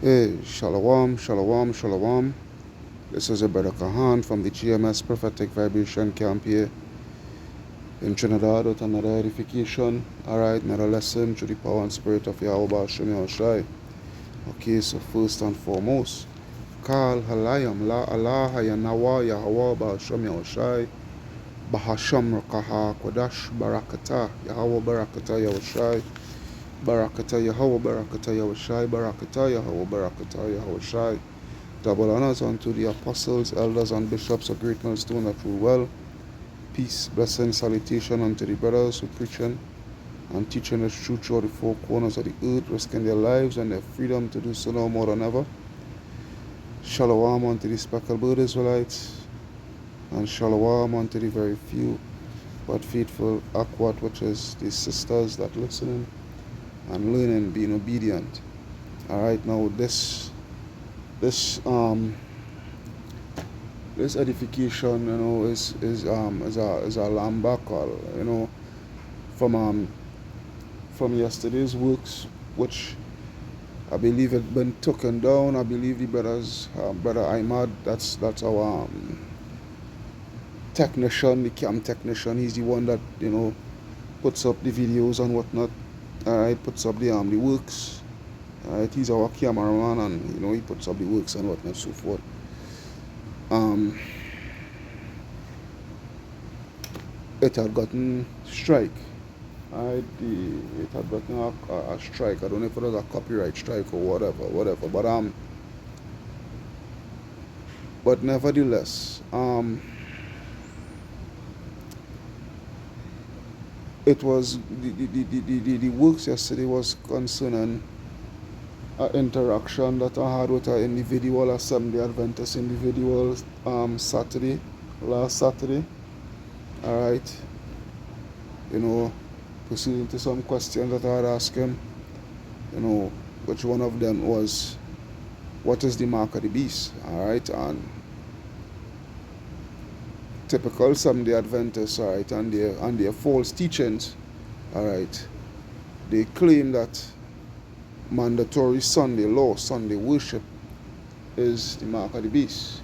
Hey, Shalom, Shalom, Shalom. This is your brother Kahan from the GMS Prophetic Vibration Camp here in Trinidad with another edification. Alright, another lesson through the power and spirit of Yahweh Shem Yahushai. Okay, so first and foremost, Kal Halayam La Allah Yanawa Yahweh Ba'ashem Yahushai Bahasham Rakaha Kodash Barakata Yahweh Barakata Yahushai Barakata Yahweh Barakata Yahushai Barakata Yahweh Barakata Yahushai. Double honors unto the apostles, elders, and bishops of Great Millstone that rule well. Peace, blessing, salutation unto the brothers who preaching and teaching us truth throughout the four corners of the earth, risking their lives and their freedom to do so now more than ever. Shalom unto the speckled bird Israelites, and shalom unto the very few but faithful Akwat, which is the sisters that listening and learning, being obedient. Alright, now this this edification, is a lambakal, from yesterday's works, which I believe had been taken down. I believe the brother Ahmad, that's our technician, the cam technician. He's the one that puts up the videos and whatnot. Alright, puts up the works. Alright, he's our cameraman, and he puts up the works and whatnot, so forth. It had gotten strike. It had gotten a strike. I don't know if it was a copyright strike or whatever. But nevertheless, it was the works yesterday was concerning an interaction that I had with an individual, a Seventh-day Adventist individual, last Saturday. Alright, proceeding to some questions that I had asked him, which one of them was, what is the mark of the beast? Alright, and typical Seventh-day Adventists, alright, and their false teachings, alright, they claim that mandatory Sunday law, Sunday worship is the mark of the beast,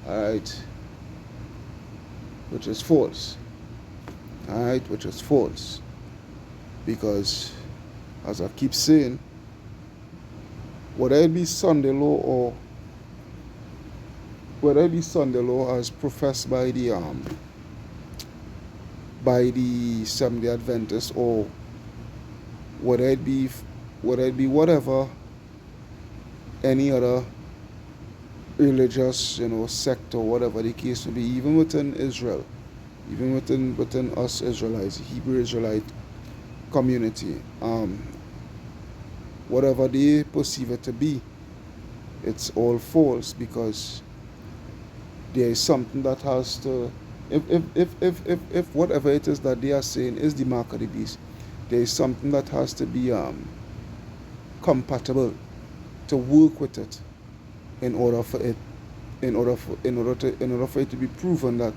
alright, which is false. Alright, which is false. Because, as I keep saying, whether it be Sunday law or whether it be Sunday law as professed by the Seventh-day Adventists, or whether it be whatever any other religious sect or whatever the case may be, even within Israel, even within us Israelites, Hebrew Israelite community, whatever they perceive it to be, it's all false, because there is something that has to, if whatever it is that they are saying is the mark of the beast, there is something that has to be compatible to work with it in order for it to be proven that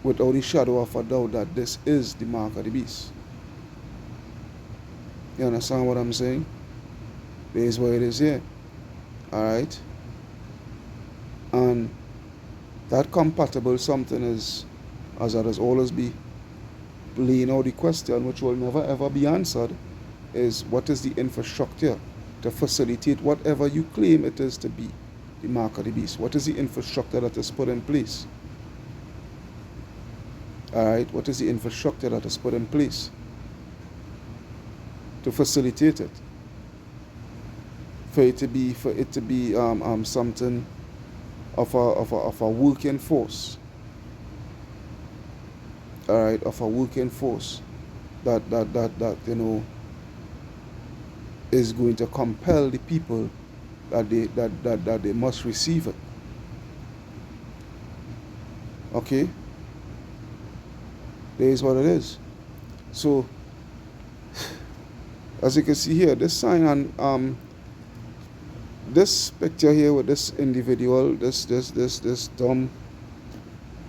without a shadow of a doubt that this is the mark of the beast. You understand what I'm saying? This is what it is here. Alright? And that compatible something is, as that has always be laying out the question, which will never ever be answered, is what is the infrastructure to facilitate whatever you claim it is to be the mark of the beast? What is the infrastructure that is put in place? Alright, what is the infrastructure that is put in place to facilitate it? For it to be something of a working force. Alright, of a working force that is going to compel the people that they must receive it. Okay? There is what it is. So, as you can see here, this sign and this picture here with this individual, this dumb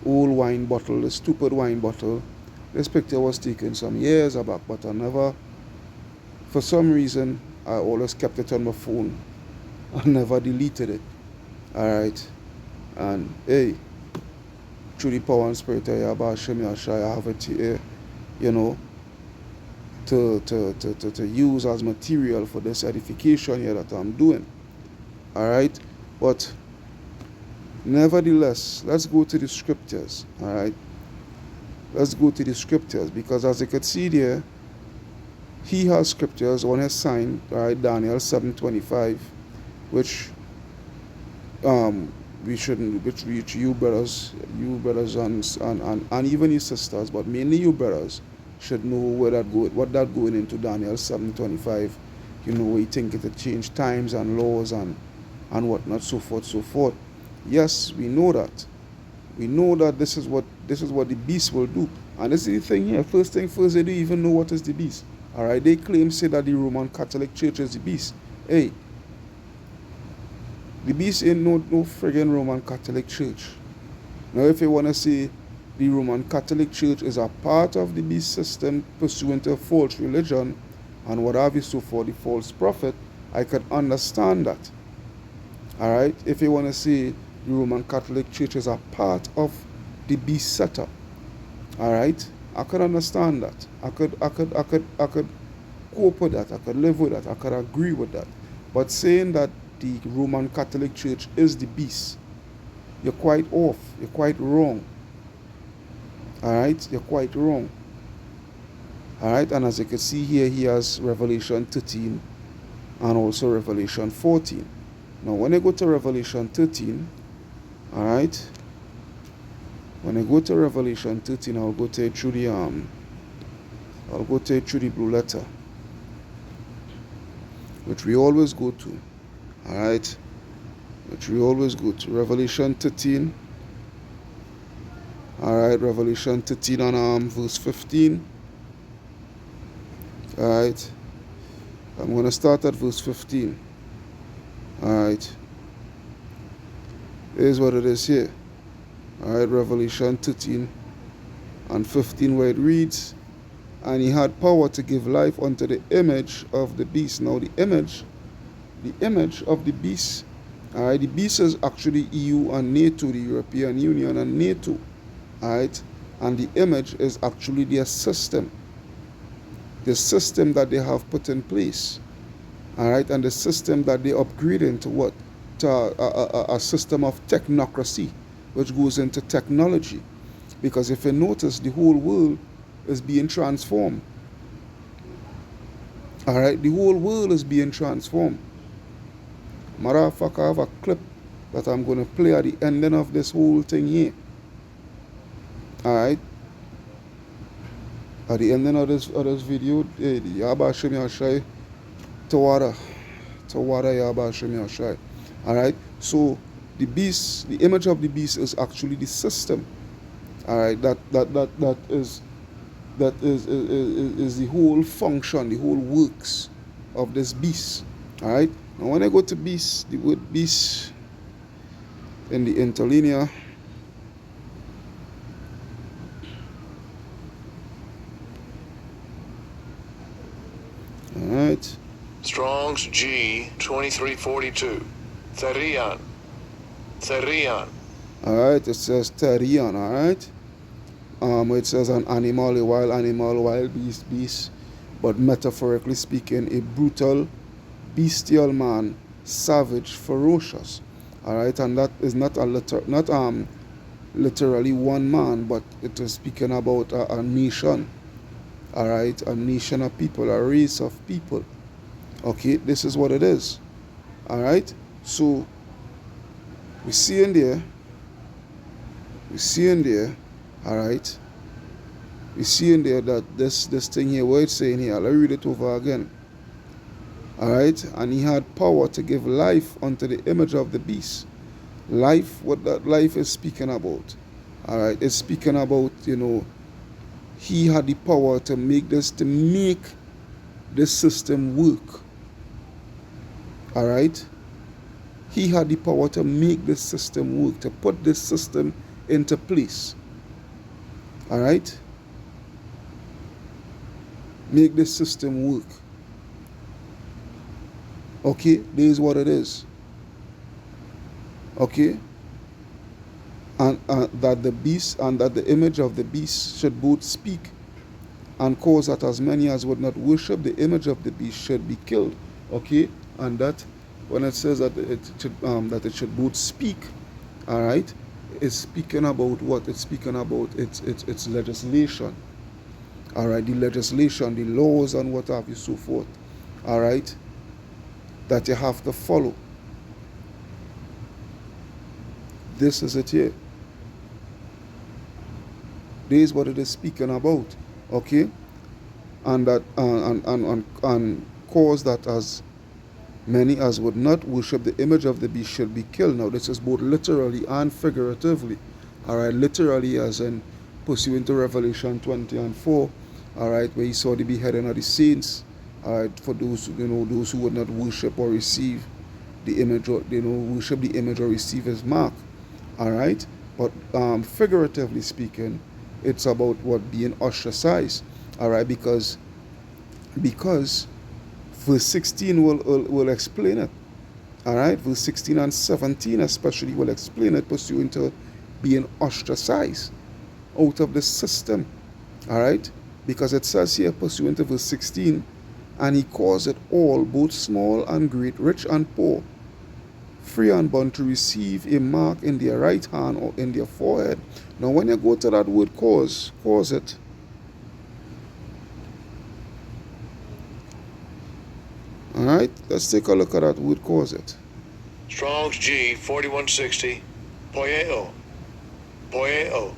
old wine bottle, this stupid wine bottle, this picture was taken some years back, but I never, for some reason, I always kept it on my phone. I never deleted it. Alright. And hey, through the power and spirit of Yahweh Hashem Yahshai, I have it here, you know, to use as material for this edification here that I'm doing. Alright? But nevertheless, let's go to the scriptures. Alright? Let's go to the scriptures, because as you can see there, he has scriptures on his sign, alright, Daniel 7:25, which we shouldn't, which you brothers and even you sisters, but mainly you brothers, should know what that going into Daniel 7:25. You know, we think it change times and laws and whatnot, so forth, so forth. Yes, we know that. We know that this is what the beast will do. And this is the thing here. First thing first, they don't even know what is the beast. Alright, they say that the Roman Catholic Church is the beast. Hey, the beast ain't no friggin' Roman Catholic Church. Now, if you want to say the Roman Catholic Church is a part of the beast system pursuant to a false religion and what have you, so for the false prophet, I could understand that. Alright, if you want to say the Roman Catholic Church is a part of the beast setup, alright, I could understand that. I could cope with that. I could live with that. I could agree with that. But saying that the Roman Catholic Church is the beast, you're quite off. You're quite wrong. Alright? You're quite wrong. Alright? And as you can see here, he has Revelation 13 and also Revelation 14. Now, when I go to Revelation 13, alright? When I go to Revelation 13, I'll go to it through the blue letter, which we always go to. Alright? Which we always go to. Revelation 13. Alright, Revelation 13 and verse 15. Alright. I'm going to start at verse 15. Alright. Here's what it is here. Alright, Revelation 13 and 15, where it reads, and he had power to give life unto the image of the beast. Now the image of the beast, alright, the beast is actually EU and NATO, the European Union and NATO. Alright, and the image is actually their system. The system that they have put in place. Alright, and the system that they upgrade into what? To a system of technocracy, which goes into technology. Because if you notice, the whole world is being transformed. Alright, the whole world is being transformed. Matter of fact, I have a clip that I'm going to play at the ending of this whole thing here. Alright. At the ending of this video, Yahweh Hashem Yahshai, Tawada Yahweh Hashem Yahshai. Alright, so the beast, the image of the beast is actually the system. Alright, that is the whole function, the whole works of this beast. Alright, now when I go to beast, the word beast in the interlinear, alright, Strong's G 2342. Therian. Alright, it says Therian, alright. It says an animal, a wild animal, wild beast, but metaphorically speaking, a brutal, bestial man, savage, ferocious. Alright, and that is not literally one man, but it is speaking about a nation. Alright, a nation of people, a race of people. Okay, this is what it is. Alright, so we see in there, alright, we see in there that this thing here, what it's saying here, let me read it over again. Alright, and he had power to give life unto the image of the beast. Life, what that life is speaking about. Alright, it's speaking about, he had the power to make this system work. Alright? He had the power to make this system work, to put this system into place. Alright? Make this system work. Okay, this is what it is. Okay, and that the beast and that the image of the beast should both speak and cause that as many as would not worship the image of the beast should be killed. Okay, and that when it says that it should both speak, all right, it's speaking about what? It's speaking about its legislation. All right, the legislation, the laws, and what have you, so forth. All right, that you have to follow. This is it here. This is what it is speaking about. Okay, and that and cause that as many as would not worship the image of the beast should be killed. Now, this is both literally and figuratively. All right, literally as in pursuant to Revelation 20 and 4. All right, where he saw the beheading of the saints. All right, for those those who would not worship or receive the image or worship the image or receive his mark. All right, but figuratively speaking, it's about what being ostracized. All right, because verse 16 will explain it. All right, verse 16 and 17 especially will explain it pursuant to being ostracized out of the system. All right, because it says here pursuant to verse 16, and he caused it all, both small and great, rich and poor, free and bond, to receive a mark in their right hand or in their forehead. Now, when you go to that word cause it, all right, let's take a look at that word cause it. Strong's G 4160. Poieo. Poieo.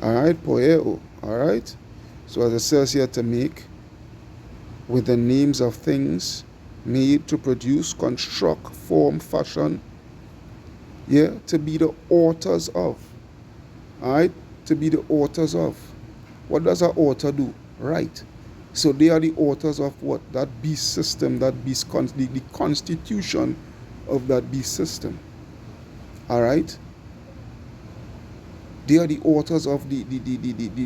All right, poieo. All right. So as it says here, to make with the names of things made, to produce, construct, form, fashion. Yeah, to be the authors of. All right, to be the authors of. What does an author do? Right. So they are the authors of what? That beast system, that beast, the constitution of that beast system. All right. They are the authors of the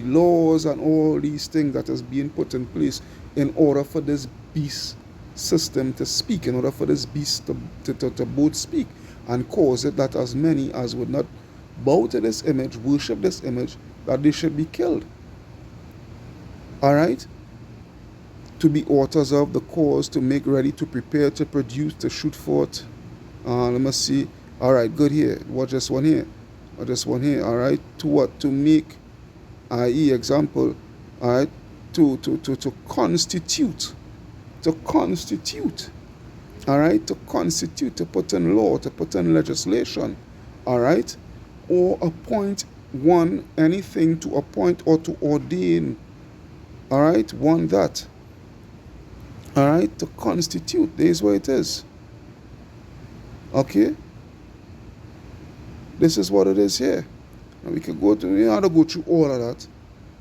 laws and all these things that is being put in place in order for this beast system to speak, in order for this beast to both speak and cause it that as many as would not bow to this image, worship this image, that they should be killed. All right? To be authors of the cause, to make ready, to prepare, to produce, to shoot forth. Let me see. All right, good here. Watch this one here. Watch this one here. All right. To what? To make, i.e., example. All right. To constitute. To constitute. All right. To constitute. To put in law. To put in legislation. All right. Or appoint one, anything to appoint or to ordain. All right. One that. All right. To constitute. There is what it is. Okay. This is what it is here. And we can go to, we have to go through all of that,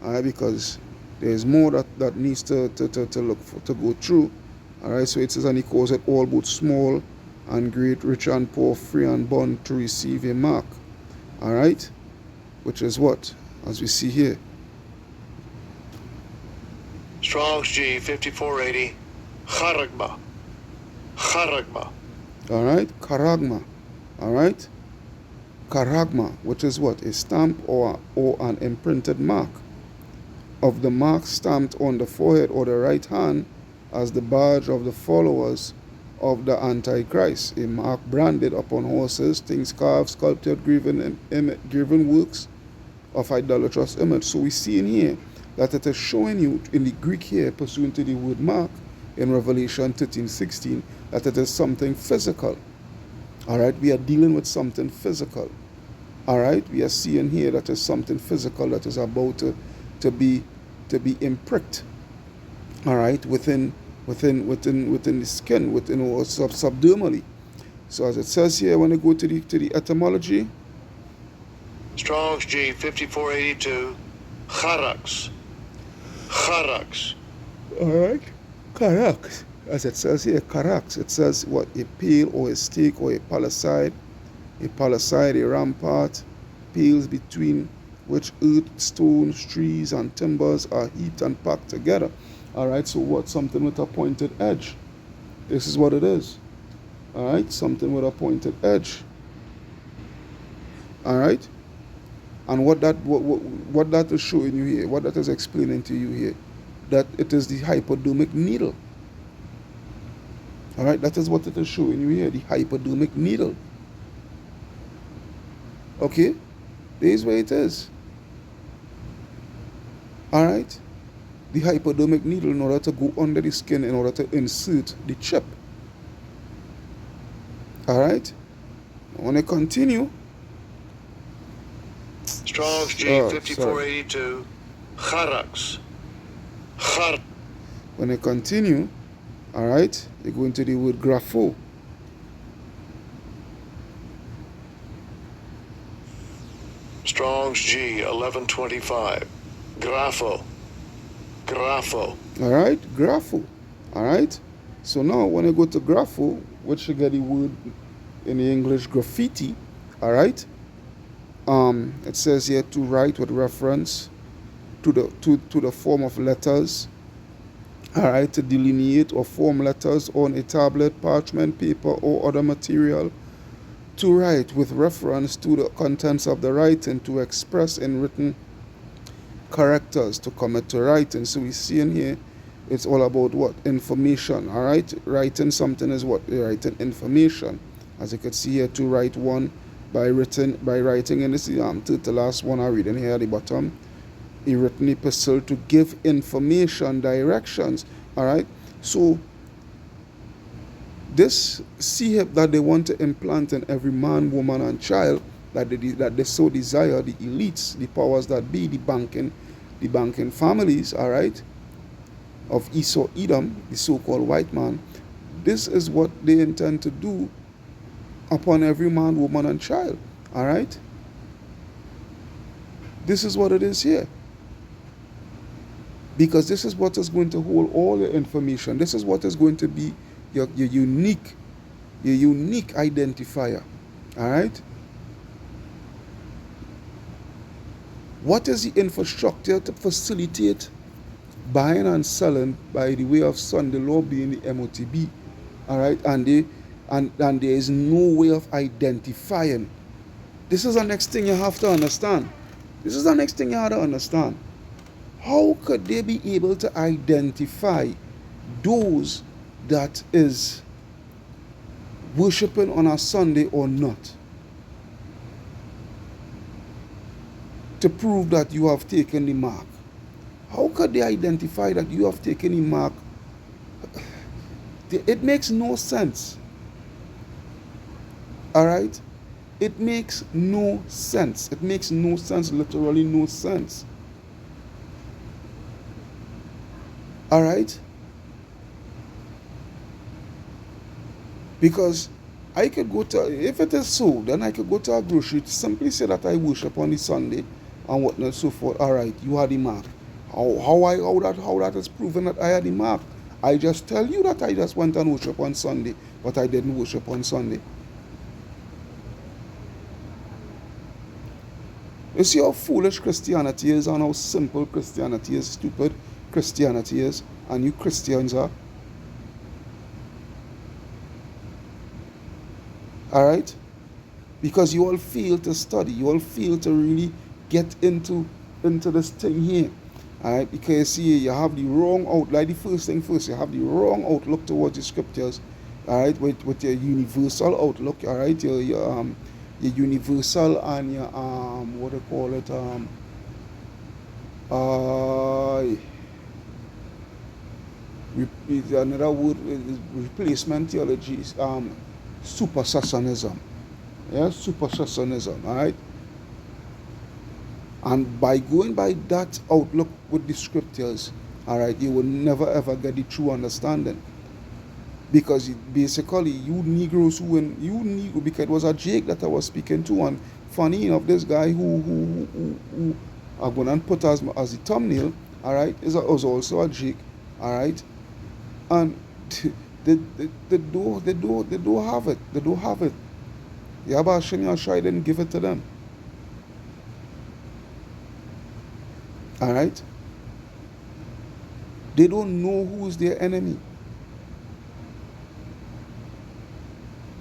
all right, because there's more that needs to look for, to go through. All right, so it says, and he calls it all, both small and great, rich and poor, free and bond, to receive a mark. All right, which is what? As we see here. Strong's G 5480. Charagma. Charagma. All right, karagma. All right. Karagma, which is what? A stamp or an imprinted mark. Of the mark stamped on the forehead or the right hand as the badge of the followers of the Antichrist. A mark branded upon horses, things carved, sculptured, graven works of idolatrous image. So we see in here that it is showing you in the Greek here, pursuant to the word mark in Revelation 13:16, that it is something physical. All right, we are dealing with something physical. All right, we are seeing here that is something physical that is about to be impricked. All right, within the skin, within or subdermally. So as it says here, when you go to the etymology, Strong's G 5482. Charax. Charax. all right, correct. As it says here, correct. It says what? A pale or a stake or a palisade, a rampart, pales between which earth, stones, trees, and timbers are heaped and packed together. All right, so what? Something with a pointed edge. This is what it is. All right, something with a pointed edge. All right, and what that is showing you here, what that is explaining to you here, that it is the hypodermic needle. All right, that is what it is showing you here, the hypodermic needle. Okay, there is where it is. All right, the hypodermic needle in order to go under the skin in order to insert the chip. All right, I want to continue. Strong's G Sorry. 5482. Kharaks. When I continue, all right, you go into the word grapho. Strong's G 1125. Grapho. Grapho. All right, grapho. All right. So now when I go to grapho, which you get the word in the English graffiti, all right. It says here to write with reference to the form of letters. All right, to delineate or form letters on a tablet, parchment, paper, or other material. To write with reference to the contents of the writing, to express in written characters, to commit to writing. So we see in here, it's all about what? Information. All right, writing something is what? Writing information. As you can see here, to write one by writing in this the last one I read in here at the bottom, a written epistle to give information, directions. All right, so this CHIP that they want to implant in every man, woman, and child, that they so desire, the elites, the powers that be, the banking families, all right, of Esau Edom, the so-called white man. This is what they intend to do upon every man, woman, and child. All right? This is what it is here. Because this is what is going to hold all your information. This is what is going to be your unique identifier. All right? What is the infrastructure to facilitate buying and selling by the way of Sunday law being the M.O.T.B. All right? And there is no way of identifying. This is the next thing you have to understand. This is the next thing you have to understand. How could they be able to identify those that is worshiping on a Sunday or not? To prove that you have taken the mark. How could they identify that you have taken the mark? It makes no sense. All right? It makes no sense. It makes no sense, literally no sense. All right? Because I could go to, if it is so, then I could go to a grocery to simply say that I worship on the Sunday and whatnot, so forth. All right, you had the mark. How that is proven that I had the mark? I just tell you that I just went and worship on Sunday, but I didn't worship on Sunday. You see how foolish Christianity is and how simple Christianity is, stupid Christianity is, and you Christians are. All right? Because you all fail to study. You all fail to really get into this thing here. All right? Because you see, you have the wrong outlook. Like the first thing first, you have the wrong outlook towards the scriptures. All right? With your universal outlook. All right? Your universal and your what do you call it? Another word is replacement theology. Supersessionism. Yeah, supersessionism. All right. And by going by that outlook with the scriptures, all right, you will never ever get the true understanding. Because basically, you Negroes because it was a Jake that I was speaking to, and funny enough, this guy who I'm gonna put as the thumbnail, all right, is also a Jake, all right, and they don't have it. They don't have it. The Abashim Yashai didn't give it to them. All right. They don't know who is their enemy.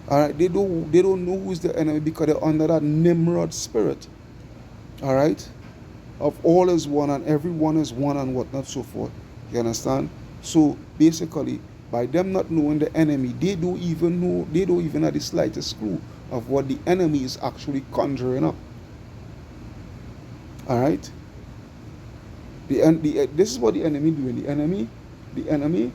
All right, they don't know who's the enemy because they're under that Nimrod spirit. All right, of all is one and everyone is one and whatnot so forth. You understand? So basically, by them not knowing the enemy, they don't even have the slightest clue of what the enemy is actually conjuring up. All right, this is what the enemy doing. The enemy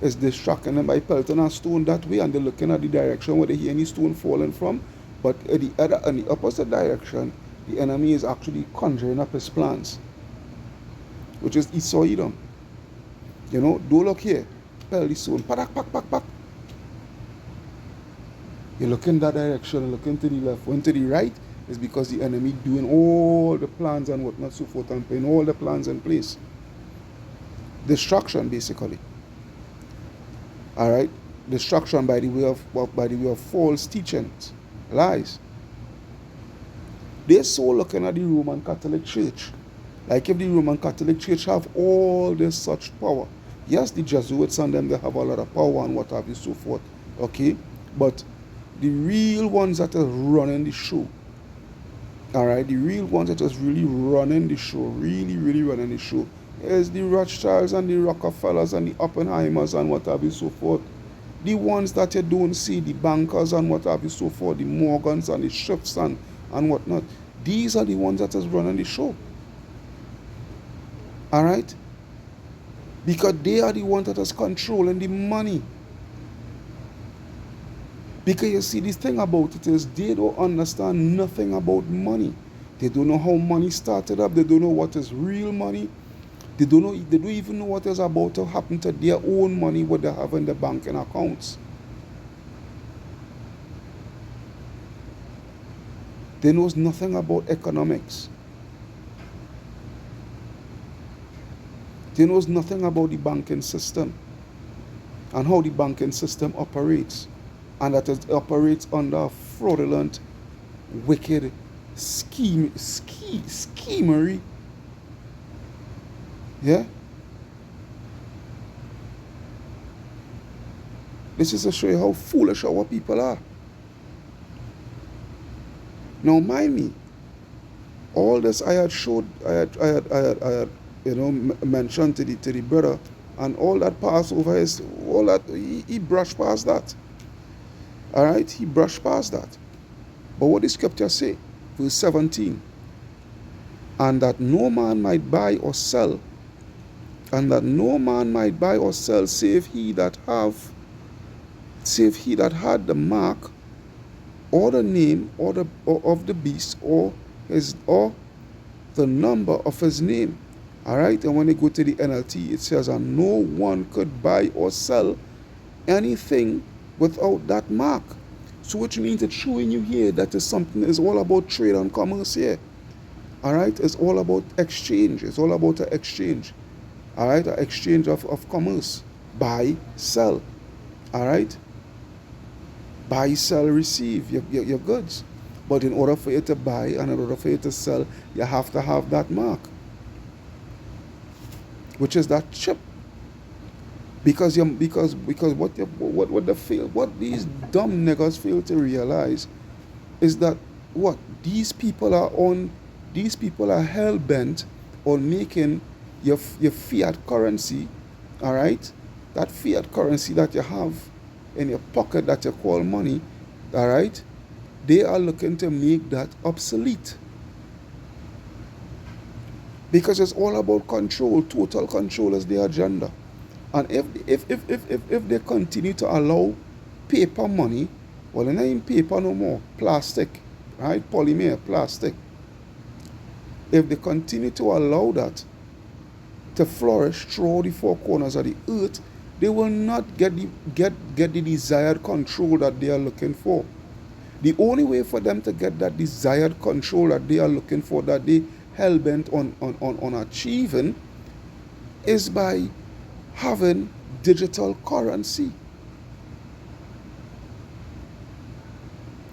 is distracting them by pelting a stone that way, and they're looking at the direction where they hear any stone falling from. But in the opposite direction, the enemy is actually conjuring up his plans, which is Esau Edom. Don't look here. Pel the stone. Padak, pak, pak, pak. You look in that direction, looking to the left, when to the right, is because the enemy doing all the plans and whatnot, so forth, and putting all the plans in place. Destruction, basically. All right, destruction by the way of false teachings, lies. They're so looking at the Roman Catholic Church, like if the Roman Catholic Church have all this such power. Yes, the Jesuits and them, they have a lot of power and what have you, so forth. Okay, but the real ones that are running the show, all right, the real ones that is really running the show, really running the show, is the Rothschilds and the Rockefellers and the Oppenheimers and what have you, so forth. The ones that you don't see, the bankers and what have you, so forth, the Morgans and the Schiffs and whatnot. These are the ones that is running the show. All right? Because they are the ones that is controlling the money. Because you see, this thing about it is they don't understand nothing about money. They don't know how money started up. They don't know what is real money. They don't even know what is about to happen to their own money, what they have in the banking accounts. They know nothing about economics. They know nothing about the banking system and how the banking system operates. And that it operates under fraudulent, wicked schemery. Yeah? This is to show you how foolish our people are. Now, mind me, all this I had showed, I had mentioned to the brother, and all that passed over all that, he brushed past that. All right, he brushed past that. But what the scripture say, verse 17, and that no man might buy or sell, and that no man might buy or sell save he that had the mark or the name or of the beast or the number of his name. All right, and when they go to the NLT, it says, and no one could buy or sell anything without that mark. So which means it's showing you here that is something is all about trade and commerce here. All right, it's all about exchange. It's all about an exchange. All right, an exchange of commerce. Buy, sell. All right, buy, sell, receive your goods. But in order for you to buy and in order for you to sell, you have to have that mark, which is that chip. Because what these dumb niggas fail to realize is that what these people are hell bent on making your fiat currency, all right, that fiat currency that you have in your pocket that you call money, all right, they are looking to make that obsolete. Because it's all about control. Total control is their agenda. And if they continue to allow paper money, well, it ain't paper no more, plastic, right? Polymer, plastic. If they continue to allow that to flourish through the four corners of the earth, they will not get the desired control that they are looking for. The only way for them to get that desired control that they are looking for, that they hell-bent on achieving, is by having digital currency.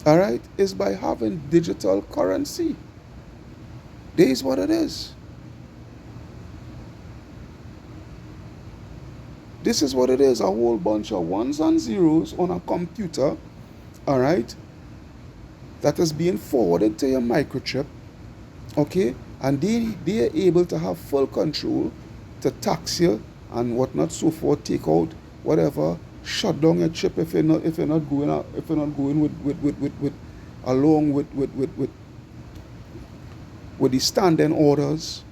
All right? Is by having digital currency. This is what it is. This is what it is. A whole bunch of ones and zeros on a computer, all right, that is being forwarded to your microchip, okay, and they are able to have full control to tax you and whatnot, so forth, take out whatever, shut down your chip if you're not going out, if you're not going with along with the standing orders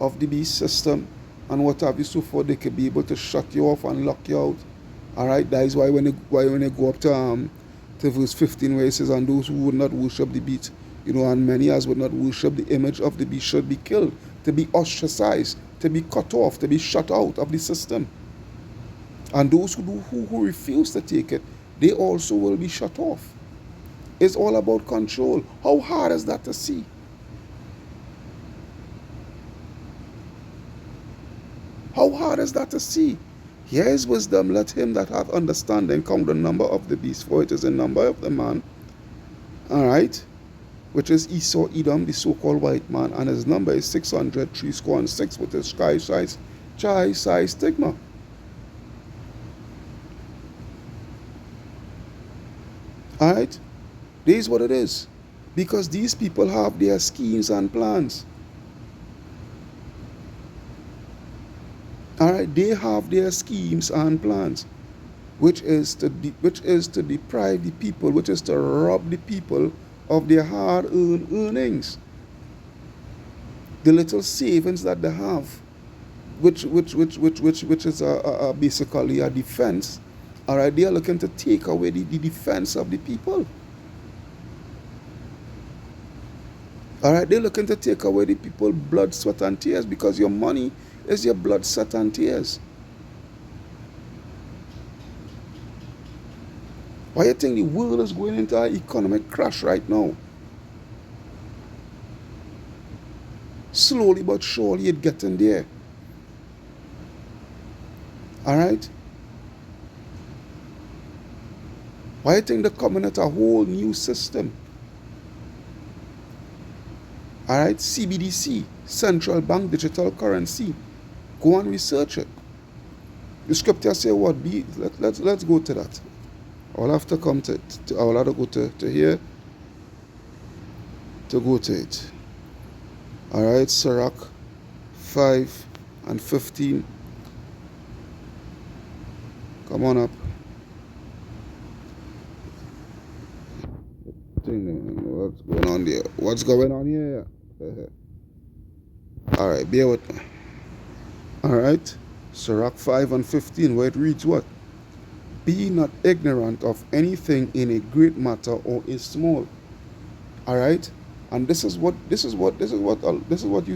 of the beast system and what have you, so forth. They could be able to shut you off and lock you out. All right, that is why when they go up to verse 15, where it says, and those who would not worship the beast, and many as would not worship the image of the beast should be killed, to be ostracized, to be cut off, to be shut out of the system. And those who refuse to take it, they also will be shut off. It's all about control. How hard is that to see? How hard is that to see? Here is wisdom. Let him that hath understanding count the number of the beast, for it is the number of the man. All right, which is Esau, Edom, the so-called white man, and his number is 600, 6, with his size stigma. All right, this is what it is, because these people have their schemes and plans. All right, they have their schemes and plans, which is to deprive the people, which is to rob the people of their hard-earned earnings, the little savings that they have, which is basically a defense. All right, they are looking to take away the defense of the people. All right, they're looking to take away the people blood, sweat, and tears, because your money is your blood, sweat, and tears. Why do you think the world is going into an economic crash right now? Slowly but surely it's getting there. All right? Why do you think they're coming at a whole new system? All right? CBDC, Central Bank Digital Currency. Go and research it. The scripture say what? Let's go to that. I'll have to come I'll have to go to here to go to it. All right, Sirach 5 and 15. Come on up. What's going on there? What's going on here? All right, bear with me. All right, Sirach 5 and 15, where it reads what? Be not ignorant of anything in a great matter or a small. All right, and this is what you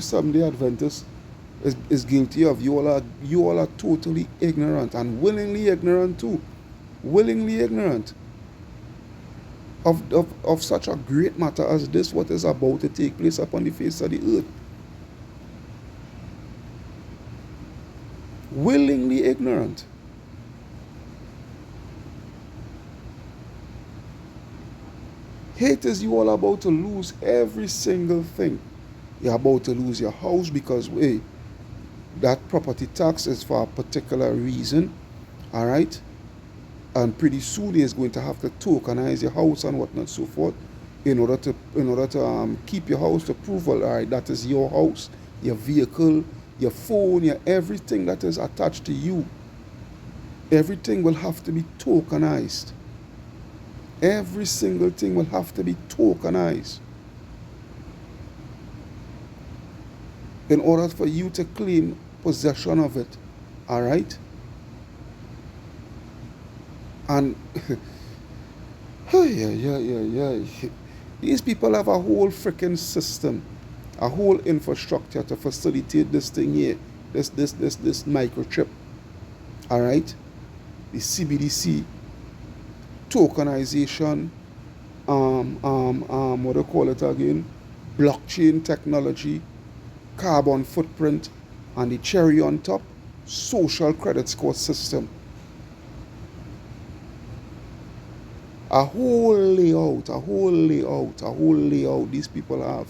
Seventh-day Adventists is guilty of. You all are totally ignorant, and willingly ignorant too, willingly ignorant of such a great matter as this, what is about to take place upon the face of the earth. Willingly ignorant. Hate is you all about to lose every single thing. You're about to lose your house because that property tax is for a particular reason. All right, and pretty soon is going to have to tokenize your house and whatnot, so forth, in order to keep your house to prove, all right, that is your house, your vehicle, your phone, your everything that is attached to you. Everything will have to be tokenized. Every single thing will have to be tokenized in order for you to claim possession of it. All right? And these people have a whole freaking system, a whole infrastructure to facilitate this thing here, this microchip. All right? The CBDC, tokenization, what do you call it again? Blockchain technology, carbon footprint, and the cherry on top, social credit score system. A whole layout these people have.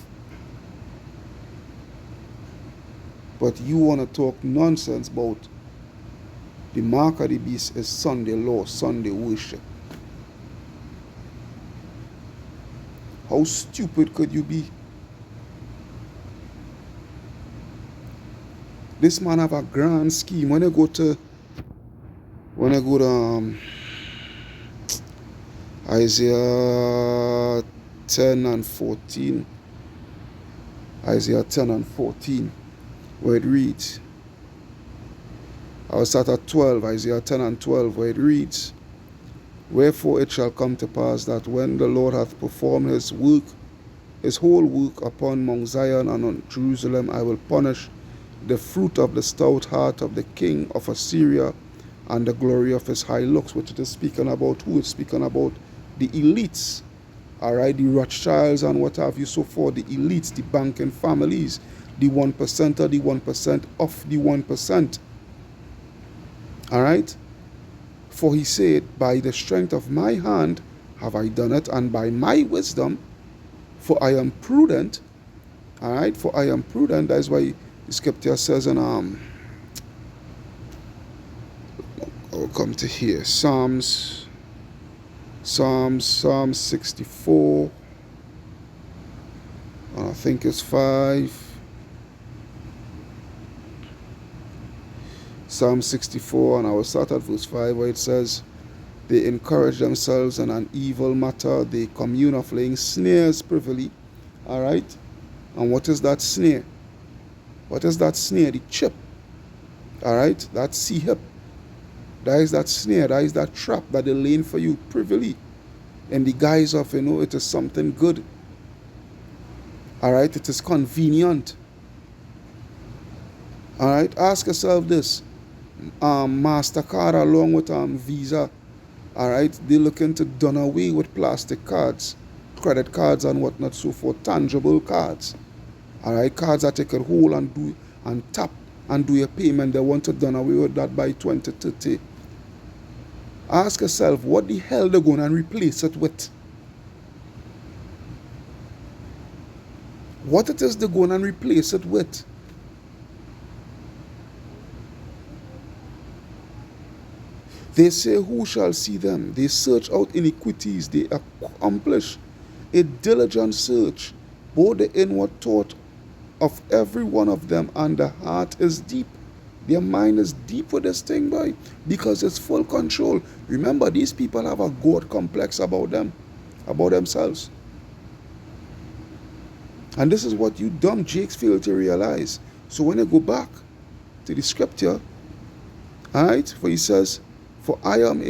But you want to talk nonsense about the mark of the beast is Sunday law, Sunday worship. How stupid could you be? This man have a grand scheme. When I go to Isaiah 10 and 14, Isaiah 10 and 14, where it reads, I will start at 12, Isaiah 10 and 12, where it reads, wherefore it shall come to pass that when the Lord hath performed his work, his whole work upon Mount Zion and on Jerusalem, I will punish the fruit of the stout heart of the king of Assyria and the glory of his high looks, which it is speaking about who? It's speaking about the elites, all right, the Rothschilds and what have you, so forth, the elites, the banking families, the 1% or the 1% of the 1%, all right? For he said, by the strength of my hand have I done it, and by my wisdom, for I am prudent, all right, for I am prudent. That is why the scripture says in I'll come to here, Psalms 64, and I think it's 5. Psalm 64, and I will start at verse 5, where it says, they encourage themselves in an evil matter, they commune of laying snares privily, all right? And what is that snare? What is that snare? The chip, all right? That sea hip. That is that snare, that is that trap that they're laying for you privily, in the guise of, it is something good, all right? It is convenient, all right? Ask yourself this, MasterCard along with Visa, all right, they're looking to done away with plastic cards, credit cards and whatnot, so forth, tangible cards, all right, cards that you can hold and do and tap and do your payment. They want to done away with that by 2030. Ask yourself, what the hell they're going to replace it with? What it is they're going to replace it with? They say, who shall see them? They search out iniquities. They accomplish a diligent search, both the inward thought of every one of them, and the heart is deep. Their mind is deep with this thing, boy, because it's full control. Remember, these people have a God complex about them, about themselves. And this is what you dumb jakes fail to realize. So when you go back to the scripture, all right, for he says, for I am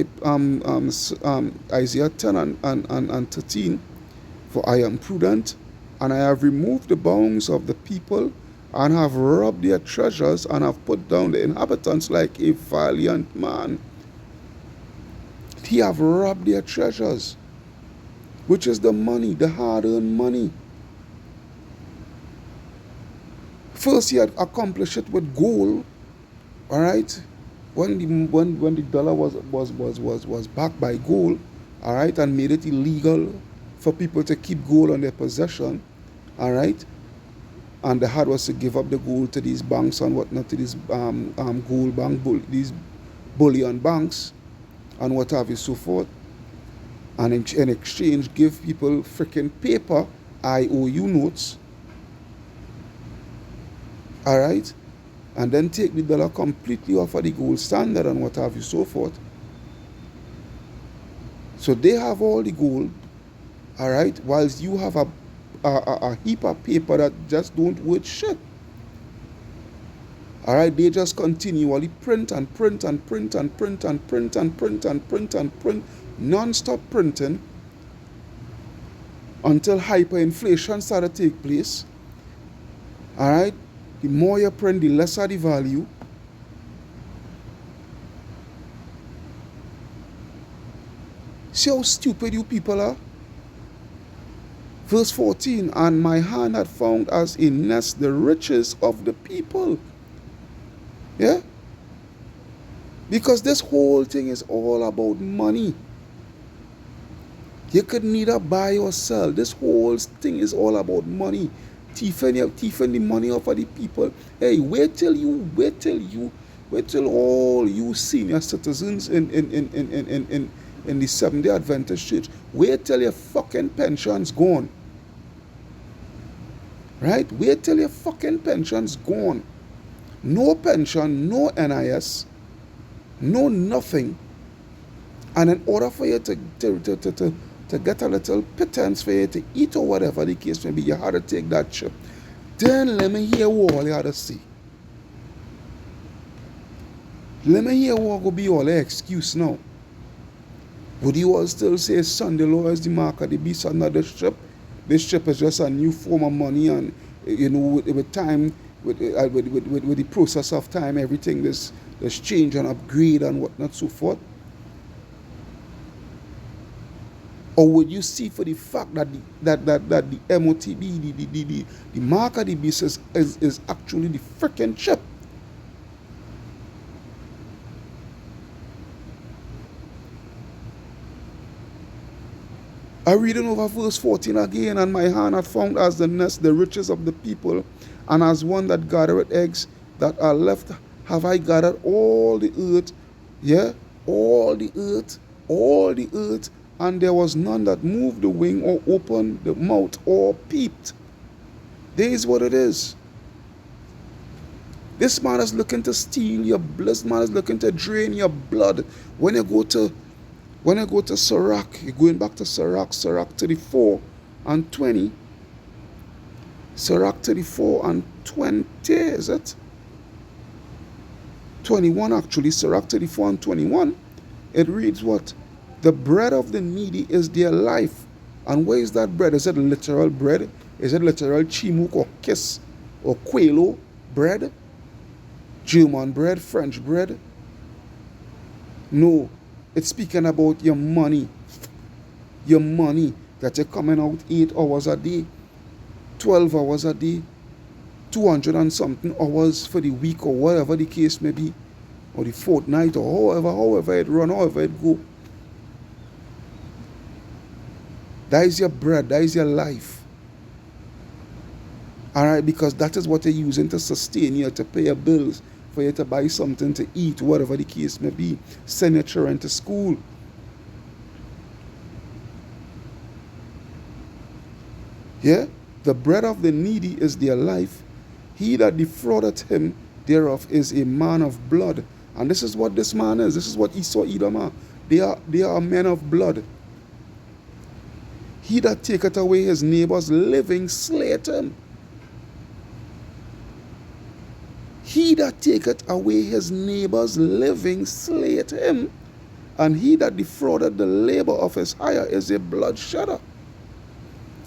Isaiah 10 and 13, for I am prudent, and I have removed the bounds of the people, and have robbed their treasures, and have put down the inhabitants like a valiant man. He have robbed their treasures, which is the money, the hard-earned money. First he had accomplished it with gold, all right? When the dollar was backed by gold, all right, and made it illegal for people to keep gold on their possession, all right, and the hard was to give up the gold to these banks and whatnot, to these gold bank, these bullion banks, and what have you, so forth, and in exchange give people freaking paper, IOU notes, all right, and then take the dollar completely off of the gold standard and what have you, so forth. So they have all the gold, all right, whilst you have a heap of paper that just don't worth shit. All right, they just continually print and print and print and print and print and print and print and print, non-stop printing until hyperinflation started to take place. All right, the more you print, the lesser the value. See how stupid you people are? Verse 14, and my hand had found as a nest the riches of the people. Yeah? Because this whole thing is all about money. You could neither buy or sell. This whole thing is all about money. Thieving the money off of the people. Hey, wait till all you senior citizens in the Seventh-day Adventist Church, wait till your fucking pension's gone. Right? Wait till your fucking pension's gone. No pension, no NIS, no nothing. And in order for you to get a little pittance for you to eat or whatever the case may be, you had to take that trip. Then let me hear what all you had to see. Let me hear what will be all the excuse now. Would you all still say Sunday law is the mark of the beast and not the strip? This strip is just a new form of money, and with time, with the process of time, everything there's change and upgrade and whatnot so forth. Or would you see for the fact that the M.O.T.B, the mark of the beast is actually the freaking chip? I reading over verse 14 again, and my hand hath found as the nest the riches of the people, and as one that gathereth eggs that are left have I gathered all the earth, yeah, all the earth, and there was none that moved the wing or opened the mouth or peeped. There is what it is. This man is looking to steal your blood. This man is looking to drain your blood. When you go to Sirach, you're going back to Sirach 34 and 20. Sirach 34 and 20, is it? 21 actually, Sirach 34 and 21. It reads what? The bread of the needy is their life. And where is that bread? Is it literal bread? Is it literal chimuk or kiss or quailo bread? German bread, French bread? No. It's speaking about your money. Your money that you're coming out 8 hours a day, 12 hours a day, 200 and something hours for the week or whatever the case may be, or the fortnight or however it run, however it go. That is your bread, that is your life. Alright, because that is what you're using to sustain you, to pay your bills, for you to buy something to eat, whatever the case may be, send your children to school. Yeah? The bread of the needy is their life. He that defraudeth him thereof is a man of blood. And this is what this man is. This is what Esau Edom are. They are men of blood. He that taketh away his neighbor's living slayeth him. He that taketh away his neighbor's living slayeth him, and he that defrauded the labor of his hire is a bloodshedder.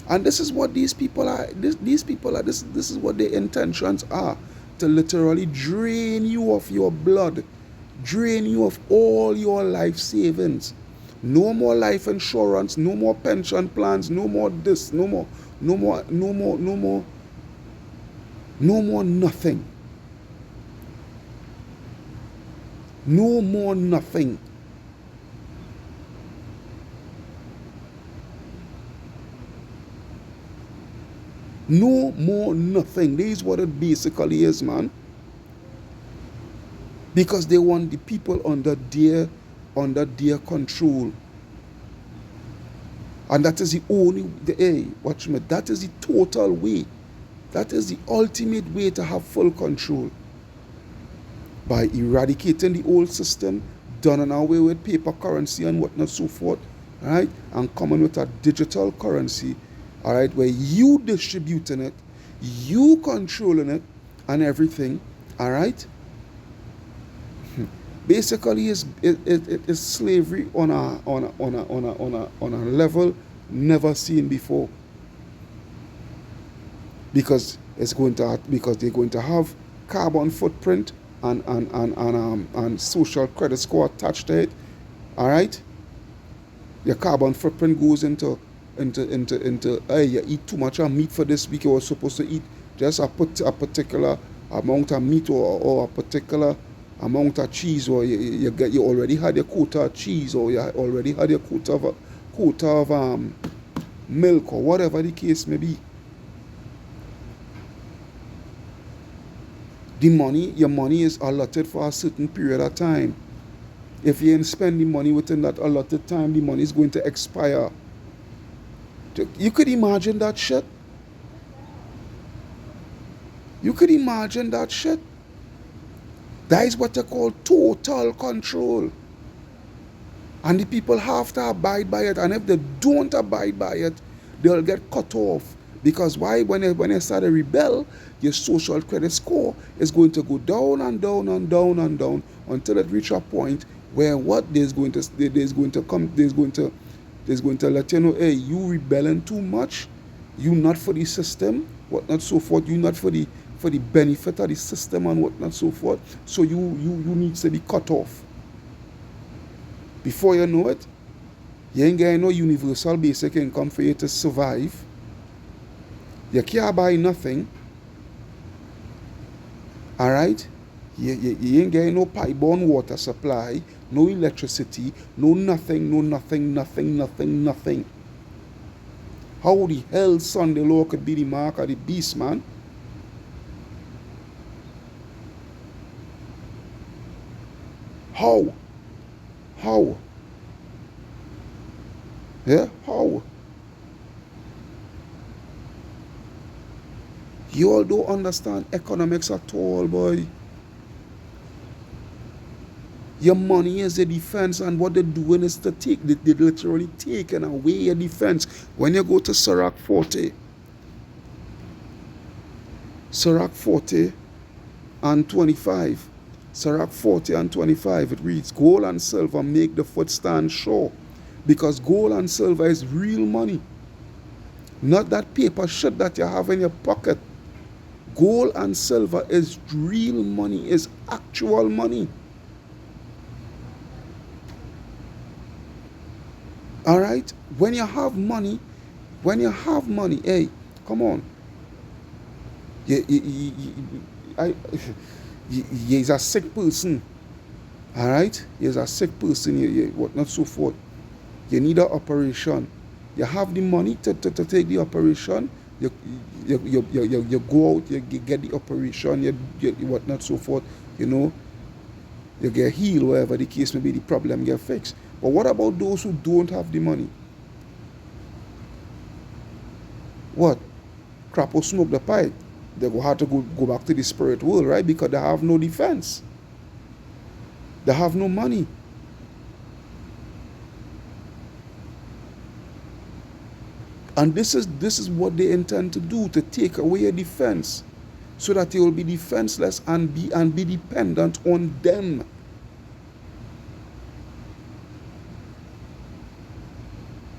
And this is what these people are. This is what their intentions are, to literally drain you of your blood, drain you of all your life savings. No more life insurance, no more pension plans, no more this, no more nothing. No more nothing. No more nothing. This is what it basically is, man. Because they want the people under their control. And that is the only, watch me, that is the total way. That is the ultimate way to have full control. By eradicating the old system, done away with paper currency and whatnot, so forth, right? And coming with a digital currency, all right, where you distributing it, you controlling it, and everything, all right? Basically, it is slavery on a level never seen before. Because they're going to have carbon footprint and social credit score attached to it. All right, your carbon footprint goes into hey, you eat too much of meat for this week. You were supposed to eat just a particular amount of meat or a particular amount of cheese, or you already had your quota of cheese, or you already had your quota of milk, or whatever the case may be. Your money is allotted for a certain period of time. If you ain't spend the money within that allotted time, the money is going to expire. You could imagine that shit? You could imagine that shit. That is what they call total control. And the people have to abide by it. And if they don't abide by it, they'll get cut off. Because why? When you start to rebel, your social credit score is going to go down and down and down and down until it reaches a point where what there's going to let you know, hey, you rebelling too much, you not for the system, what not so forth, you not for the benefit of the system and what not so forth. So you need to be cut off. Before you know it, you ain't getting no universal basic income for you to survive. You can't buy nothing. Alright? You ain't getting no pipe-borne water supply, no electricity, no nothing. How the hell Sunday law could be the mark of the beast, man? How? Yeah? How? You all don't understand economics at all, boy. Your money is a defense, and what they're doing is they're literally taking away your defense. When you go to Sirach 40 and 25, Sirach 40 and 25, it reads, gold and silver make the foot stand sure. Because gold and silver is real money. Not that paper shit that you have in your pocket. Gold and silver is real money, is actual money. All right? When you have money, hey, come on. He's a sick person. All right? He's a sick person. What not so forth. You need an operation. You have the money to take the operation. You go out, you get the operation, you what not so forth, you get healed, whatever the case may be, the problem get fixed. But what about those who don't have the money? What? Crap or smoke the pipe. They will have to go back to the spirit world, right? Because they have no defense. They have no money. And this is what they intend to do, to take away your defense, so that you will be defenseless and be dependent on them.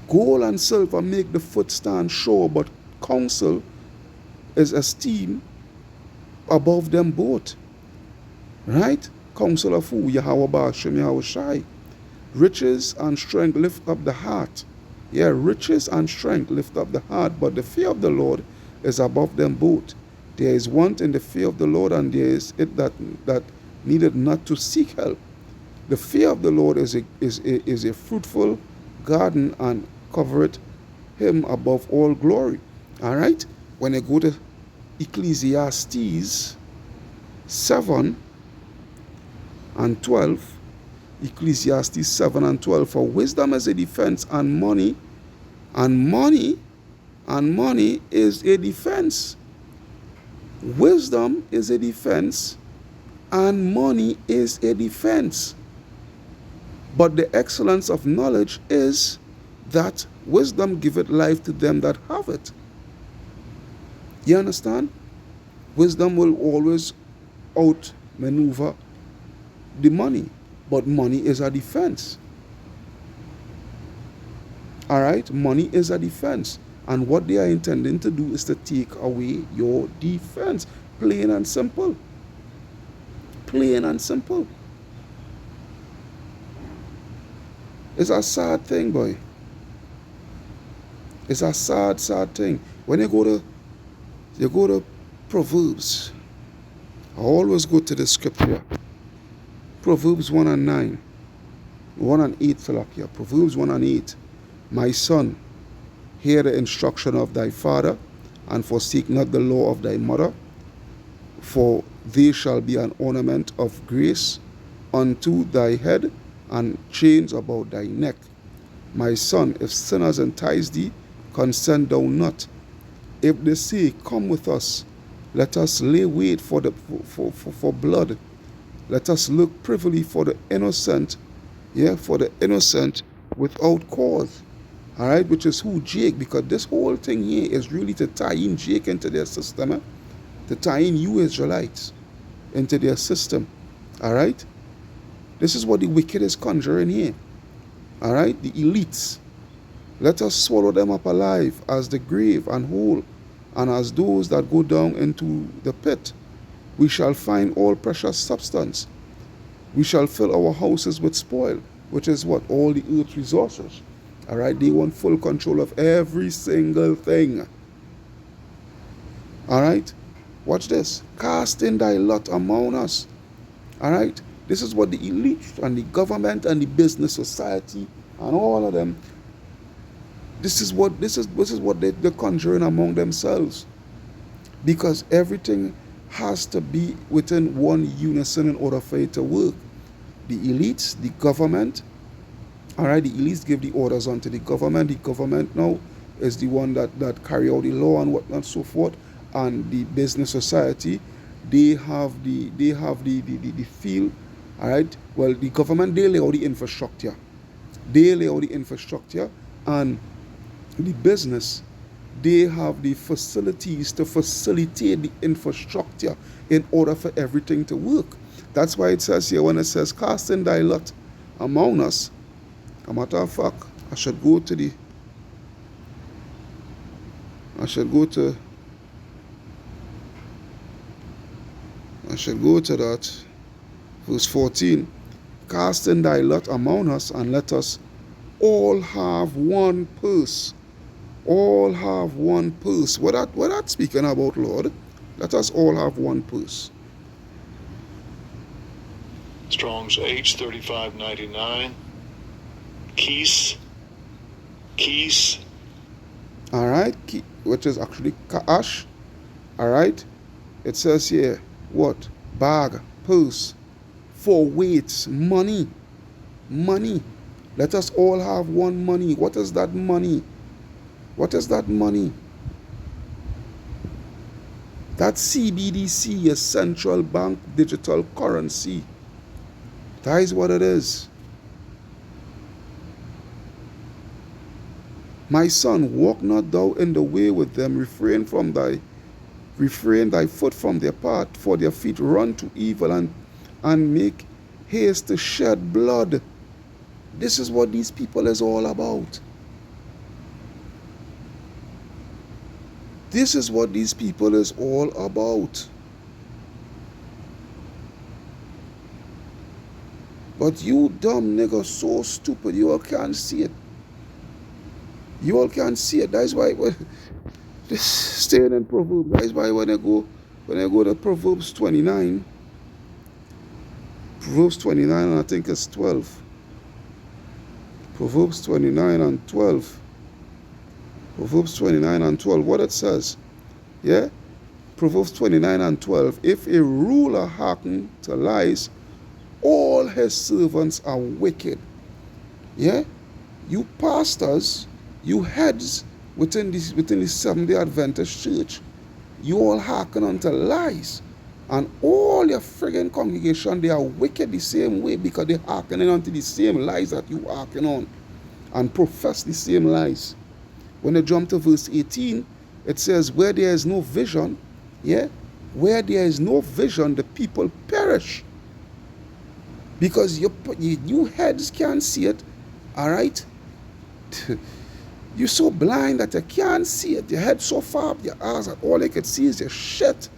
Gold and silver make the foot stand sure, but counsel is esteemed above them both. Right? Counsel of who? Yahweh Ba'ashem, Yahweh Shai. Riches and strength lift up the heart. Yeah, riches and strength lift up the heart, but the fear of the Lord is above them both. There is want in the fear of the Lord, and there is it that needed not to seek help. The fear of the Lord is a fruitful garden, and covereth him above all glory. All right? When I go to Ecclesiastes 7 and 12, Ecclesiastes 7 and 12, for wisdom is a defense, and money is a defense. Wisdom is a defense, and money is a defense. But the excellence of knowledge is that wisdom giveth life to them that have it. You understand? Wisdom will always outmaneuver the money. But money is a defense. All right? Money is a defense. And what they are intending to do is to take away your defense. Plain and simple. Plain and simple. It's a sad thing, boy. It's a sad thing. When you go to Proverbs, I always go to the scripture. Proverbs 1 and 9. 1 and 8, Salakia. Proverbs 1 and 8. My son, hear the instruction of thy father, and forsake not the law of thy mother, for they shall be an ornament of grace unto thy head, and chains about thy neck. My son, if sinners entice thee, consent thou not. If they say, come with us, Let us lay wait for blood. Let us look privily for the innocent, for the innocent without cause. All right, which is who? Jake, because this whole thing here is really to tie in Jake into their system, to tie in you Israelites into their system. All right, this is what the wicked is conjuring here. All right, the elites. Let us swallow them up alive as the grave and whole, and as those that go down into the pit. We shall find all precious substance. We shall fill our houses with spoil, which is what? All the earth's resources. All right, they want full control of every single thing. All right, watch this. Cast in thy lot among us. All right, this is what the elites and the government and the business society and all of them. This is what they're conjuring among themselves, because everything has to be within one unison in order for it to work. The elites, the government, all right, the elites give the orders onto the government. The government now is the one that carry out the law and whatnot, so forth. And the business society, they have the field, all right. Well, the government, they lay out the infrastructure. And the business, they have the facilities to facilitate the infrastructure in order for everything to work. That's why it says here, when it says, cast in thy lot among us. A matter of fact, I should go to that. Verse 14. Cast in thy lot among us, and let us all have one purse. All have one purse. What that speaking about, Lord? Let us all have one purse. Strong's H3599. Keys. All right, which is actually ka'ash. All right, it says here, what? Bag, purse, for weights, money. Let us all have one money. What is that money? That's CBDC, a central bank digital currency. That is what it is. My son, walk not thou in the way with them, refrain thy foot from their path, for their feet run to evil and make haste to shed blood. This is what these people is all about. This is what these people is all about. But you dumb nigga, so stupid, you all can't see it. That's why staying in Proverbs. That's why when I go to Proverbs 29, and I think it's 12. Proverbs 29 and 12. What it says? Yeah? Proverbs 29 and 12. If a ruler hearken to lies, all his servants are wicked. Yeah? You pastors, you heads within the Seventh-day Adventist church, you all hearken unto lies. And all your friggin' congregation, they are wicked the same way, because they're hearkening unto the same lies that you hearken on and profess the same lies. When you jump to verse 18, it says, where there is no vision, where there is no vision, the people perish. Because you heads can't see it, all right? You're so blind that you can't see it. Your head so far up your ass that all you can see is your shit.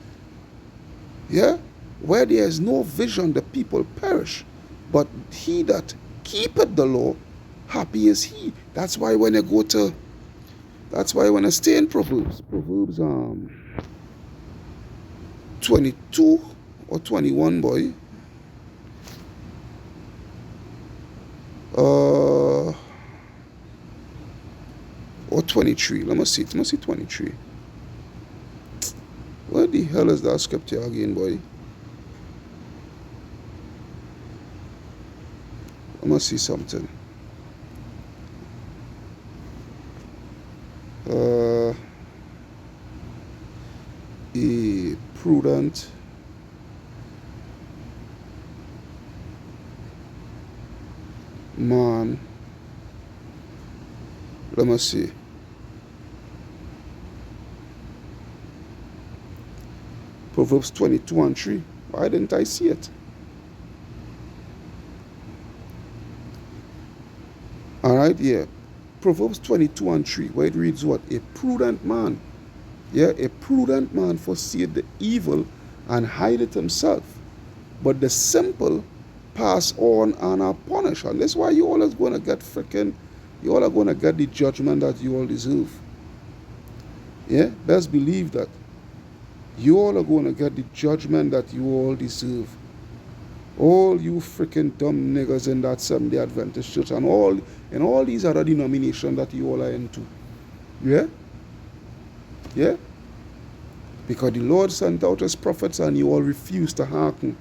Yeah? Where there is no vision, the people perish. But he that keepeth the law, happy is he. That's why when I stay in Proverbs 22 or 21, boy. Or 23. Let me see 23. Where the hell is that scripture again, boy? Let me see something. prudent man. Let me see. Proverbs 22 and 3. Why didn't I see it? Alright, yeah. Proverbs 22 and 3, where it reads what? A prudent man. Yeah, a prudent man foreseeth the evil and hideth himself. But the simple pass on and are punished. And that's why you all is going to get you all are going to get the judgment that you all deserve. Yeah, best believe that. You all are going to get the judgment that you all deserve. All you freaking dumb niggas in that Seventh-day Adventist church and all these other denominations that you all are into. Yeah? Yeah? Because the Lord sent out his prophets and you all refuse to hearken.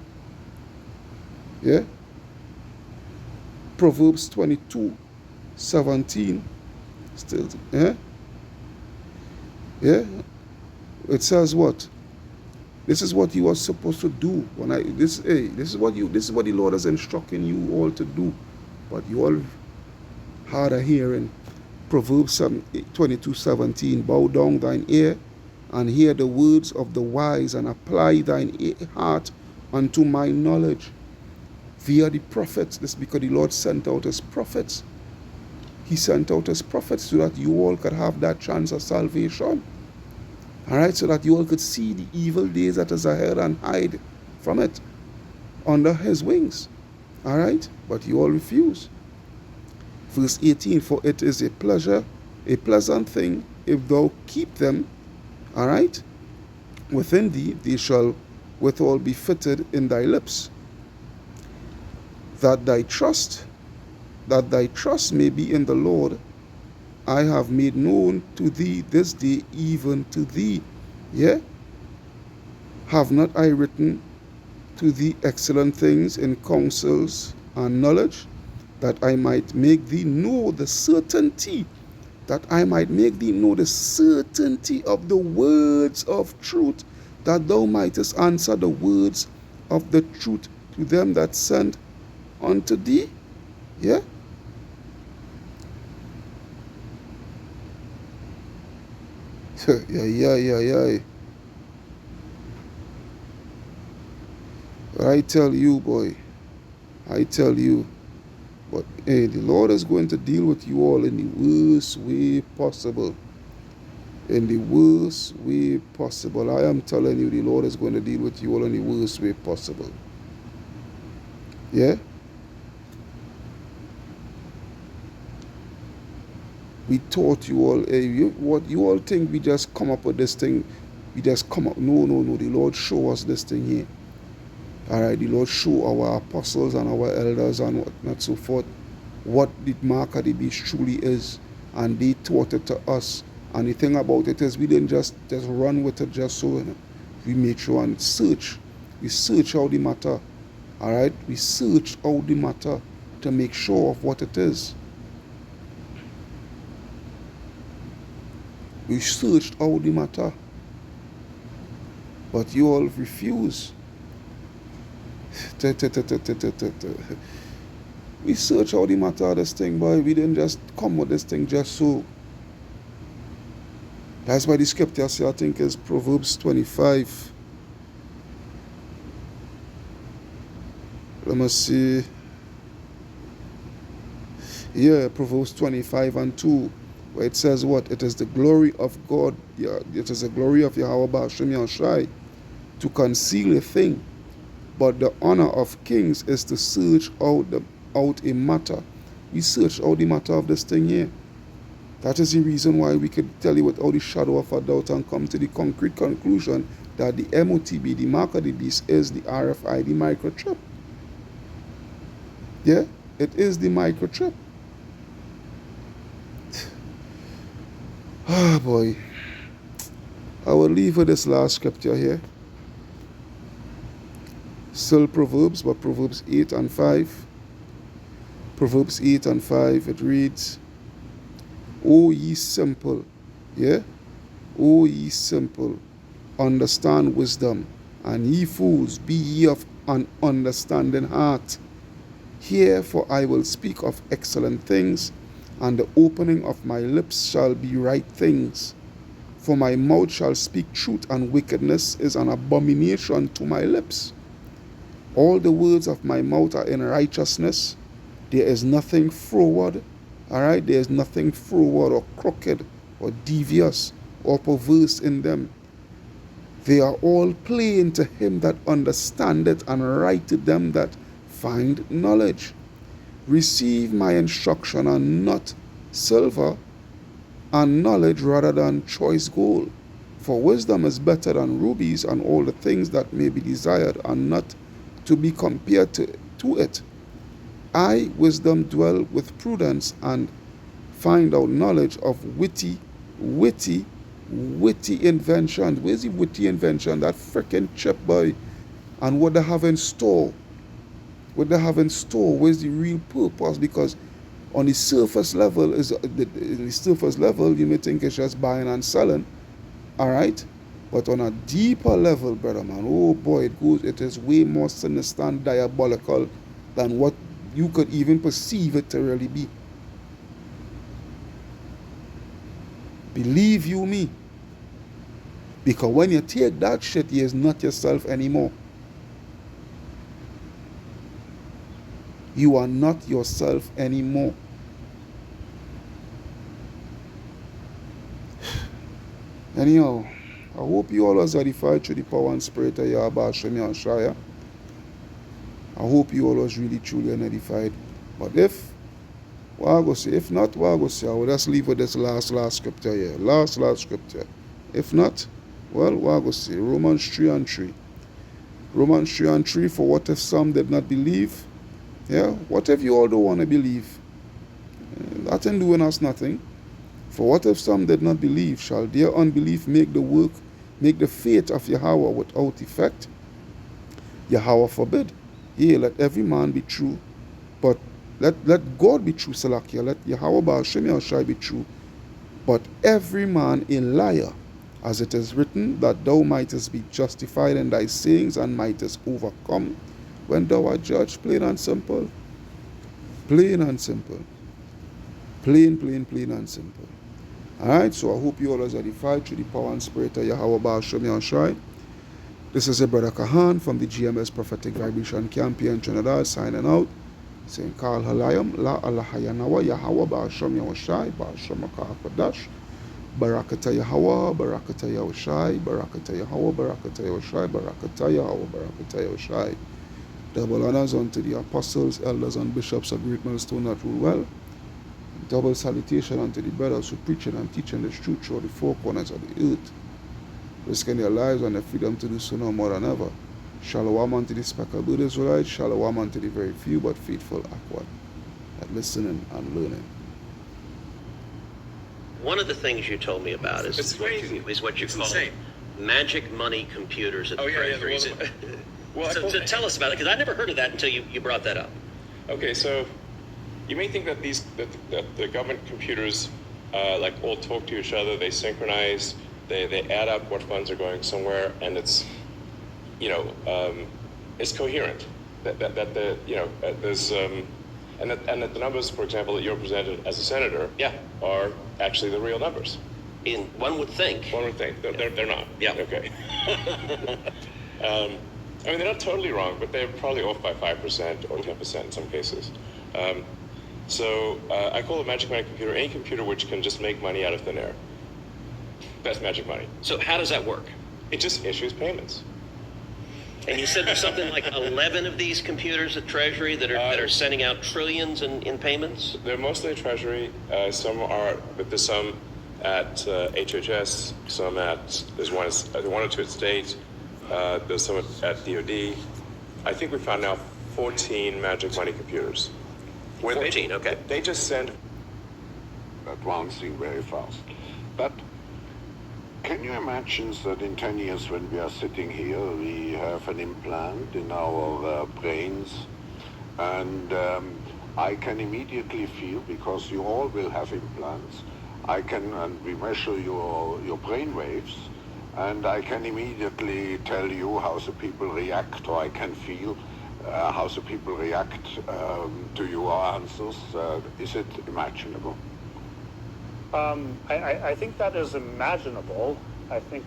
Yeah? Proverbs 22:17. Still, yeah? Yeah? It says what? This is what you are supposed to do. This is what the Lord is instructing you all to do. But you all hard of hearing. Proverbs 22:17. Bow down thine ear and hear the words of the wise, and apply thine heart unto my knowledge. Via the prophets. This is because the Lord sent out his prophets. He sent out his prophets so that you all could have that chance of salvation. Alright, so that you all could see the evil days that is ahead and hide from it under his wings. Alright, but you all refuse. Verse 18, for it is a pleasant thing if thou keep them, alright, within thee, they shall withal be fitted in thy lips. That thy trust may be in the Lord, I have made known to thee this day, even to thee. Yeah? Have not I written to thee excellent things in counsels and knowledge, that I might make thee know the certainty, of the words of truth, that thou mightest answer the words of the truth to them that send unto thee? Yeah? Yeah. I tell you, boy. I tell you. But hey, the Lord is going to deal with you all in the worst way possible. In the worst way possible. I am telling you, the Lord is going to deal with you all in the worst way possible. Yeah? We taught you all, what you all think we just come up with this thing, we just come up. No, the Lord show us this thing here. Alright, the Lord show our apostles and our elders and whatnot so forth what the mark of the beast truly is, and they taught it to us. And the thing about it is, we didn't just run with it just so. We made sure and search. We search out the matter. Alright, we searched out the matter to make sure of what it is. We searched out the matter, but you all refuse. We searched out the matter of this thing, boy. We didn't just come with this thing just so. That's why the scripture say, I think, is Proverbs 25. Let me see. Yeah, Proverbs 25 and 2. Where it says what? It is the glory of God, it is the glory of Yahweh Ba'ashem Yahushai to conceal a thing, but the honor of kings is to search out a matter. We search out the matter of this thing here. That is the reason why we could tell you without the shadow of a doubt and come to the concrete conclusion that the M.O.T.B, the mark of the beast, is the RFID microchip. Yeah, it is the microchip. Ah, boy. I will leave with this last scripture here. Still Proverbs, but Proverbs 8 and 5. Proverbs 8 and 5, it reads, O ye simple, yeah? O ye simple, understand wisdom, and ye fools, be ye of an understanding heart. Hear, for I will speak of excellent things, and the opening of my lips shall be right things. For my mouth shall speak truth, and wickedness is an abomination to my lips. All the words of my mouth are in righteousness. There is nothing froward, all right? There is nothing froward or crooked or devious or perverse in them. They are all plain to him that understandeth, and right to them that find knowledge. Receive my instruction, and not silver, and knowledge rather than choice gold. For wisdom is better than rubies, and all the things that may be desired are not to be compared to it. I, wisdom, dwell with prudence, and find out knowledge of witty invention. Where's the witty invention? That freaking chip, boy. And what they have in store. What they have in store. Where's the real purpose? Because on the surface level, you may think it's just buying and selling. Alright? But on a deeper level, brother man, oh boy, it is way more sinister and diabolical than what you could even perceive it to really be. Believe you me. Because when you take that shit, you is not yourself anymore. You are not yourself anymore. Anyhow, I hope you all are edified through the power and spirit of Yahweh Shem Yahshua. I hope you all was really truly edified. But if not, what I go say, I will just leave with this last scripture here. Last scripture. If not, well, what I go say, Romans 3:3. Romans 3:3, for what if some did not believe? Yeah, what if you all don't want to believe? That ain't doing us nothing. For what if some did not believe? Shall their unbelief make the faith of Yahweh without effect? Yahweh forbid. Yea, let every man be true, but let God be true, Salakia. Let Yahweh Baal Shem Yahshai be true, but every man a liar, as it is written, that thou mightest be justified in thy sayings, and mightest overcome when thou art judged. Plain and simple. Plain and simple. Plain and simple. Alright, so I hope you all are edified through the power and spirit of Yahweh Baal Shem Yahshai. This is your brother Kahan from the GMS Prophetic Vibration Camp here in Trinidad, signing out, saying Kal Halayam, La Allahayanawa, Yahweh Baal Shem Yahshai, Baal Shem Akadash, Barakata Yahweh, Barakata Yahshai, Barakata Yahweh, Barakata Yahshai, Barakata Yahweh, Barakata Yahshai. Double honors unto the apostles, elders, and bishops of Great Millstone that rule well. Double salutation unto the brothers who preaching and teaching the truth through the four corners of the earth, risking their lives and their freedom to do so now more than ever. Shalom unto the speckled Israelites, shalom unto the very few but faithful Akwad at listening and learning. One of the things you told me about is what you call magic money computers at the treasuries. So tell us about it, because I never heard of that until you brought that up. Okay, so you may think that that the government computers like all talk to each other, they synchronize, they add up what funds are going somewhere, and it's it's coherent. That there's and that the numbers, for example, that you're presented as a senator, are actually the real numbers. One would think. They're not. Yeah. Okay. I mean, they're not totally wrong, but they're probably off by 5% or 10% in some cases. So I call a magic money computer any computer which can just make money out of thin air. That's magic money. So how does that work? It just issues payments. And you said there's something like 11 of these computers at Treasury that are sending out trillions in payments? They're mostly at Treasury. Some are, but there's some at HHS, there's one or two at State, there's some at DOD. I think we found now 14 magic money computers. 14, okay. They just send advancing very fast. But can you imagine that in 10 years when we are sitting here, we have an implant in our brains, and I can immediately feel, because you all will have implants, and we measure your brain waves, and I can immediately tell you how the people react, or I can feel how the people react to your answers. Is it imaginable? I think that is imaginable. I think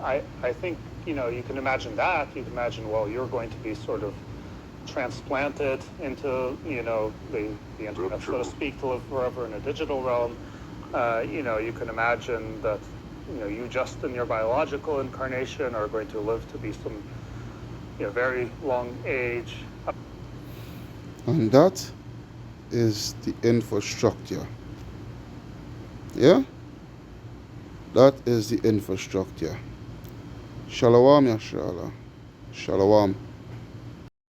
I think, you know, you can imagine that. You can imagine, well, you're going to be sort of transplanted into, you know, the internet, so to speak, to live forever in a digital realm. You know, you can imagine that, you know, you just in your biological incarnation are going to live to be some, you know, very long age. And that is the infrastructure. Yeah? That is the infrastructure. Shalom, Yashala. Shalom.